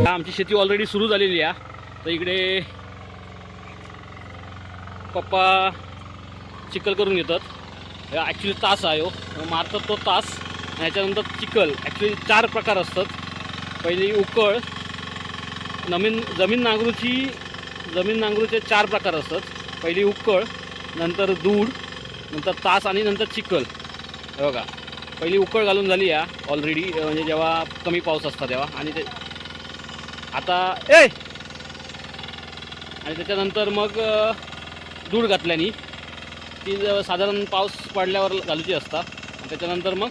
आमची शेती ऑलरेडी सुरू झालेली आहे. तर इकडे पप्पा चिखल करून घेतात. ॲक्च्युली तास आहे हो, मारतात तो तास. ह्याच्यानंतर चिखल. ॲक्च्युली 4 प्रकार असतात. पहिली उकळ. जमीन नांगरूचे 4 प्रकार असतात. पहिली उकळ, नंतर दूड, नंतर तास आणि नंतर चिखल. हे बघा, पहिली उकळ घालून झाली या ऑलरेडी, म्हणजे जेव्हा कमी पाऊस असता तेव्हा. आणि ते आता आणि त्याच्यानंतर मग दूध घातल्याने ती साधारण पाऊस पडल्यावर घालूची असतात. त्याच्यानंतर मग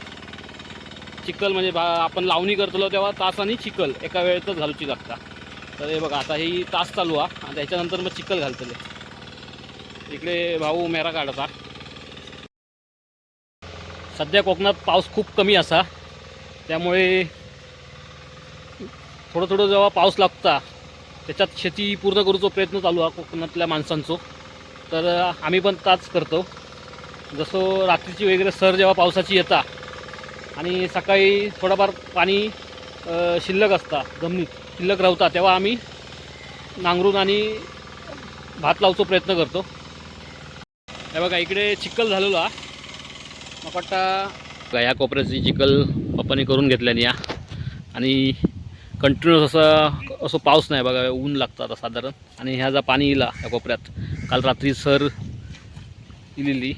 चिखल, म्हणजे आपण लावणी करतो तेव्हा तास आणि चिखल एका वेळेतच घालूची लागता. तर हे बघा, आता ही तास चालू आहे आणि त्याच्यानंतर मग चिखल घालतले. इकडे भाऊ मेरा काढता. सध्या कोकणात पाऊस खूप कमी असा, त्यामुळे थोडं जेव्हा पाऊस लागता त्याच्यात शेती पूर्ण करूचो प्रयत्न चालू आहे कोकणातल्या माणसांचो. तर आम्ही पण ताच करतो. जसं रात्रीची वगैरे सर जेव्हा पावसाची येता आणि सकाळी थोडाफार पाणी शिल्लक असता, जमिनीत शिल्लक राहता, तेव्हा आम्ही नांगरून आणि भात लावतो प्रयत्न करतो. हे बघा, इकडे चिखल झालेलो हा. मग वाटता या कोपऱ्याची चिखल पप्पाने करून घेतल्याने या. आणि कंटिन्यूस असं पाऊस नाही बघा, ऊन लागतं आता साधारण. आणि ह्या जा पाणी इला या कोपऱ्यात, काल रात्री सर इलेली,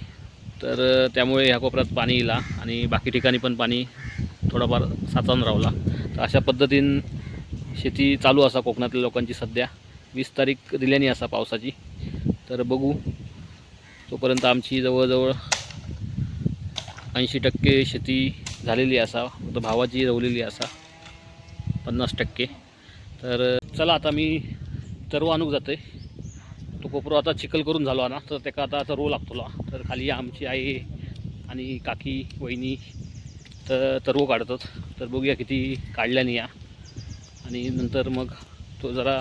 तर त्यामुळे ह्या कोपऱ्यात पाणी इला आणि बाकी ठिकाणी पण पाणी थोडाफार साचून राहिला. तर अशा पद्धतीने शेती चालू असा कोकणातल्या लोकांची. सध्या 20 तारीख दिल्याने असा पावसाची. तर बघू, तोपर्यंत आमची जवळजवळ 80% शेती झालेली असा. फक्त भावाची रवलेली असा 50%. तर चला, आता मी तरव आणूक जाते. तो कोपरो आता चिखल करून झालो ना, तर त्याका आता तरव लागतो. तर खाली आमची आई आणि काकी वहिनी तर तरव काढतात. तर बघूया किती काढल्याने या. आणि नंतर मग तो जरा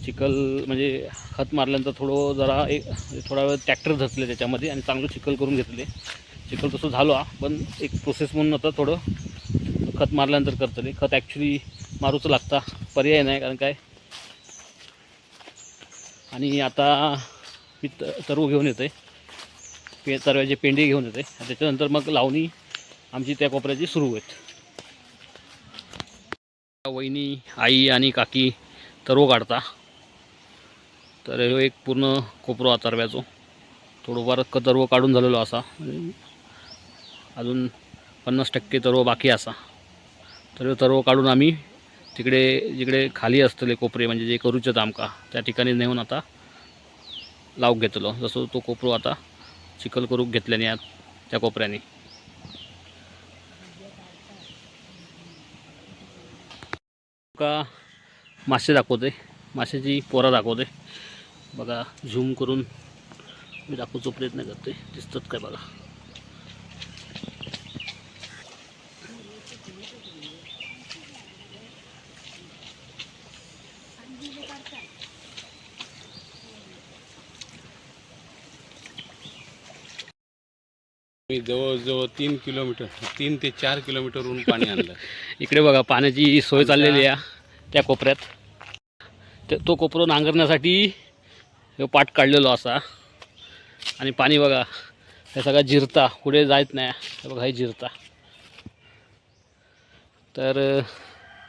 चिखल, म्हणजे खत मारल्यानंतर थोडा वेळ ट्रॅक्टर धसले त्याच्यामध्ये आणि चांगलं चिखल करून घेतले. चिखल तसं झालो पण एक प्रोसेस म्हणून आता थोडं खत मारल्यानंतर करतले. खत ॲक्च्युली मारूचं लागता, पर्याय नाही, कारण काय. आणि आता मी तरव घेऊन येते, तरव्याचे पेंडे घेऊन येते. त्याच्यानंतर मग लावणी आमची त्या कोपऱ्याची सुरू होईल. वहिनी, आई आणि काकी तरव काढता. तर हे एक पूर्ण कोपरो तरव्याचो. थोडंफार तरव काढून झालेलो असा, अजून 50% तरव बाकी असा. तर तरव काढून आम्ही तिकडे जिकडे खाली असतले कोपरे, म्हणजे जे करूचे आमका, त्या ठिकाणी नेऊन आता लावूक घेतलो. जसं तो कोपरो आता चिखल करूक घेतल्याने त्या कोपऱ्याने. का मासे दाखवते, माशाची पोरा दाखवते बघा. झूम करून मी दाखवतो प्रयत्न करते, दिसतात काय बघा. मी जवळजवळ 3 ते 4 किलोमीटरवरून पाणी आणलं. इकडे बघा, पाण्याची सोय चाललेली आहे त्या कोपऱ्यात. तो कोपरो नांगरण्यासाठी पाट काढलेलो असा. आणि पाणी बघा, हे सगळा जिरता, पुढे जायत नाही. हे बघा, हे जिरता. तर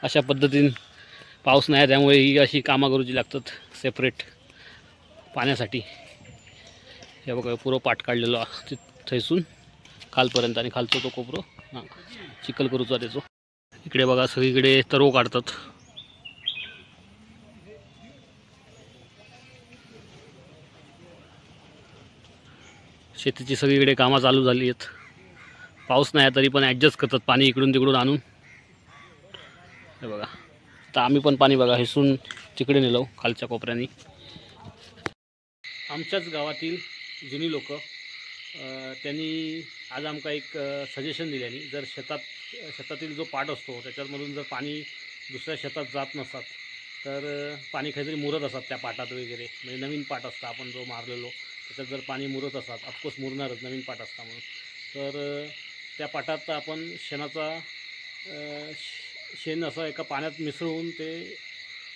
अशा पद्धतीने पाऊस नाही, त्यामुळे ही अशी कामं करूची लागतात सेपरेट पाण्यासाठी. हे बघा, पुरं पाट काढलेलो थैसून खालपर्यंत, आणि खालचं तो कोपरो चिखल करूचा त्याचो. इकडे बघा, सगळीकडे तरव काढतात. शेतीची सगळीकडे कामं चालू झाली आहेत. पाऊस नाही तरी पण ॲडजस्ट करतात पाणी इकडून तिकडून आणून. हे बघा, तर आम्ही पण पाणी बघा हिसून तिकडे नेलो खालच्या कोपऱ्याने. आमच्याच गावातील जुनी लोक त्यांनी आज आमका एक सजेशन दिल्याने, जर शेतातील जो पाट असतो त्याच्यामधून जर पाणी दुसऱ्या शेतात जात नसतात, तर पाणी काहीतरी मुरत असतात त्या पाटात वगैरे, म्हणजे नवीन पाट असतं आपण जो मारलेलो त्याच्यात जर पाणी मुरत असतात, ऑफकोर्स मुरणारच, नवीन पाट असता म्हणून. तर त्या पाटात आपण शेणाचा शेण असं एका पाण्यात मिसळून ते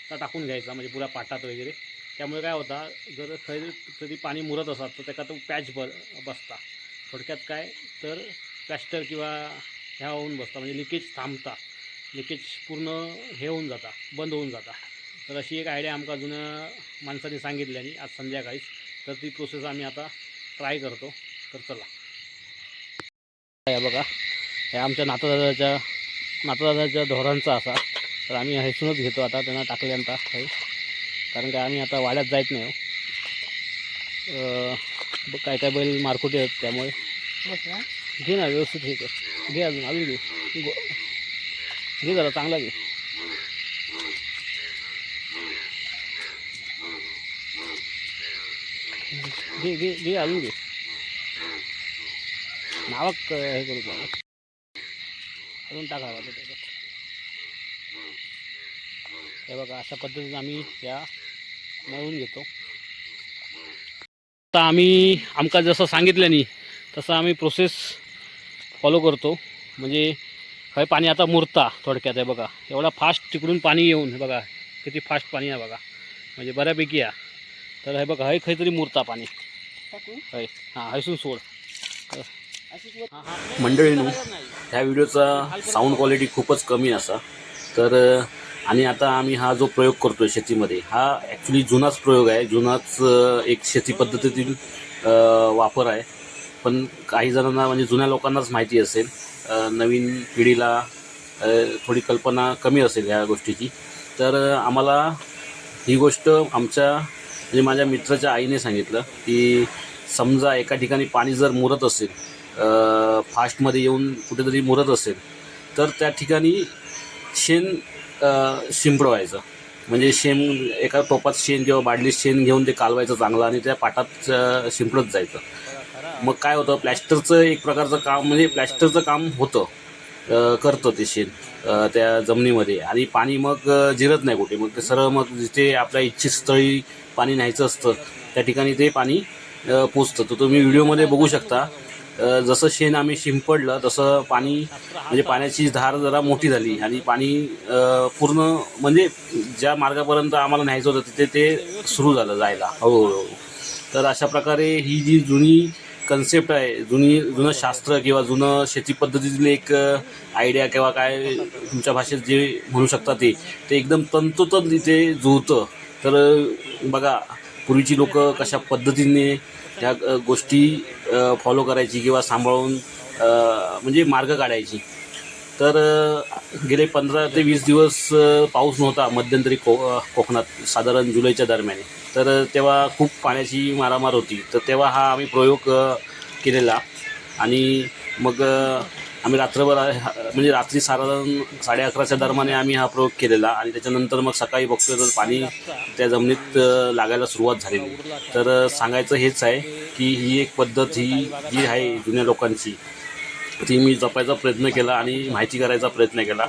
टाकून घ्यायचा, म्हणजे पुऱ्या पाटात वगैरे. त्यामुळे काय होता, जर कधी पाणी मुरत असतात तर त्याचा तो पॅच बसता. थोडक्यात काय तर प्लॅस्टर किंवा ह्या होऊन बसता, म्हणजे लिकेज थांबता, लिकेज पूर्ण हे होऊन जाता, बंद होऊन जाता. तर अशी एक आयडिया आमका जुन्या माणसांनी सांगितल्यानी आज संध्याकाळीच. तर ती प्रोसेस आम्ही आता ट्राय करतो. तर चला, हे बघा, हे आमच्या नातदादाच्या ढोरांचा असा. तर आम्ही हैसूनच घेतो आता त्यांना टाकल्यानंतर काही, कारण काय आम्ही आता वाड्यात जायत नाही हो. काय काय बैल मारकुटे आहेत त्यामुळे. घे ना व्यवस्थित, हे कर, घे, अजून घे, घे जरा चांगला घे. घे घे घे अजून घे, नावाक हे करू का अजून टाकावा त्याच्यात. हे बघा, अशा पद्धतीने आम्ही या मळून घेतो. आता आम्ही आमका जसं सांगितल्यानी तसं आम्ही प्रोसेस फॉलो करतो. म्हणजे काही पाणी आता मुरता थोडक्यात. आहे बघा, एवढा फास्ट तिकडून पाणी येऊन, हे बघा किती फास्ट पाणी आहे बघा, म्हणजे बऱ्यापैकी आहे. तर हे बघा, हे काहीतरी मुरता पाणी, हय हां, हैसून सोड. मंडळींनो, ह्या व्हिडिओचा साऊंड क्वालिटी खूपच कमी असा. तर आणि आता आम्ही हा जो प्रयोग करतोय शेतीमध्ये, हा ॲक्च्युली जुनाच प्रयोग आहे, जुनाच एक शेती पद्धतीतील वापर आहे. पण काही जणांना, म्हणजे जुन्या लोकांनाच माहिती असेल, नवीन पिढीला थोडी कल्पना कमी असेल ह्या गोष्टीची. तर आम्हाला ही गोष्ट आमच्या, म्हणजे माझ्या मित्राच्या आईने सांगितलं की समजा एका ठिकाणी पाणी जर मुरत असेल, फास्टमध्ये येऊन कुठेतरी मुरत असेल, तर त्या ठिकाणी शेण शिंपडवायचं. म्हणजे शेण एका टोपात शेण किंवा बादलीत शेण घेऊन ते कालवायचं चांगलं, आणि त्या पाटात शिंपडत जायचं. मग काय होतं, प्लॅस्टरचं एक प्रकारचं काम, म्हणजे प्लॅस्टरचं काम होतं, करतं ते शेण त्या जमिनीमध्ये, आणि पाणी मग जिरत नाही कुठे. मग ते सरळ मग जिथे आपल्या इच्छित स्थळी पाणी न्यायचं असतं त्या ठिकाणी ते पाणी पोचतं. तर तुम्ही व्हिडिओमध्ये बघू शकता, जसं शेण आम्ही शिंपडलं तसं पाणी, म्हणजे पाण्याची धार जरा मोठी झाली, आणि पाणी पूर्ण, म्हणजे ज्या मार्गापर्यंत आम्हाला न्यायचं होतं तिथे ते सुरू झालं जायला हळूहळू. तर अशा प्रकारे ही जी जुनी कन्सेप्ट आहे, जुनं शास्त्र किंवा जुनं शेती पद्धतीतील एक आयडिया किंवा काय तुमच्या भाषेत जे म्हणू शकता ते एकदम तंतोतंत इथे जुळतं. तर बघा, पूर्वीची लोक कशा पद्धतीने ह्या गोष्टी फॉलो करायची किंवा सांभाळून म्हणजे मार्ग काढायची. तर गेले 15 ते 20 दिवस पाऊस नव्हता मध्यंतरी कोकणात, साधारण जुलैच्या दरम्यान. तर तेव्हा खूप पाण्याची मारामार होती. तर तेव्हा हा आम्ही प्रयोग केलेला, आणि मग आम्ही रात्रभर, म्हणजे रात्री साधारण 11:30च्या दरम्यान आम्ही हा प्रयोग केलेला, आणि त्याच्यानंतर मग सकाळी बघतोय तर पाणी त्या जमिनीत लागायला सुरुवात झालेली. तर सांगायचं हेच आहे की ही एक पद्धत, ही जी आहे जुन्या लोकांची, ती मी जपायचा प्रयत्न केला आणि माहिती करायचा प्रयत्न केला.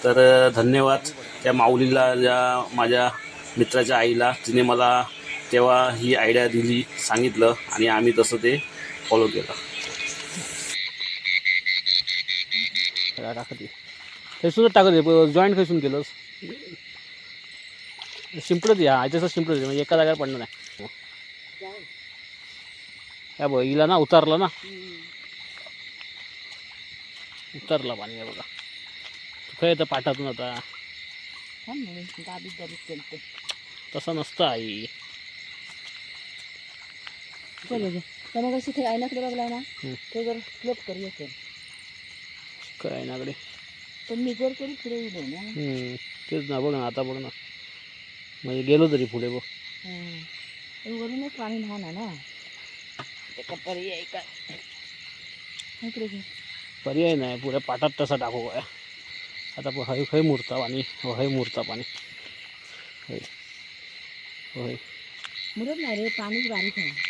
तर धन्यवाद त्या माऊलीला, ज्या माझ्या मित्राच्या आईला, तिने मला तेव्हा ही आयडिया दिली, सांगितलं, आणि आम्ही तसं ते फॉलो केलं. टाकत हे सुद्धा टाकत, जॉईंट खैसून केलंस, शिंपडत या तसं शिंपडत, म्हणजे एका जागेवर पडणार नाही. या बघ, हिला ना उतारलं ना, उतरला पाणी. आहे बघा, काय येतं पाटातून आता. तसं नसतं आई. मग अशी ते आयनाकडे बघला ना, तो जर फ्लोट करू येते काय नाकडे, पण मी जर करू पुढे येऊ ना. तेच ना, बघ ना आता, बघ ना, म्हणजे गेलो तरी पुढे बघ. वरूनच पाणी लहान ना, त्याचा पर्याय काय, पर्याय नाही, पुऱ्या पाटात तसा टाकू काय आता. हय खय मुरता पाणी, हय मुरता पाणी, होय होय मुरत नाही रे, पाणीच बारीक आहे.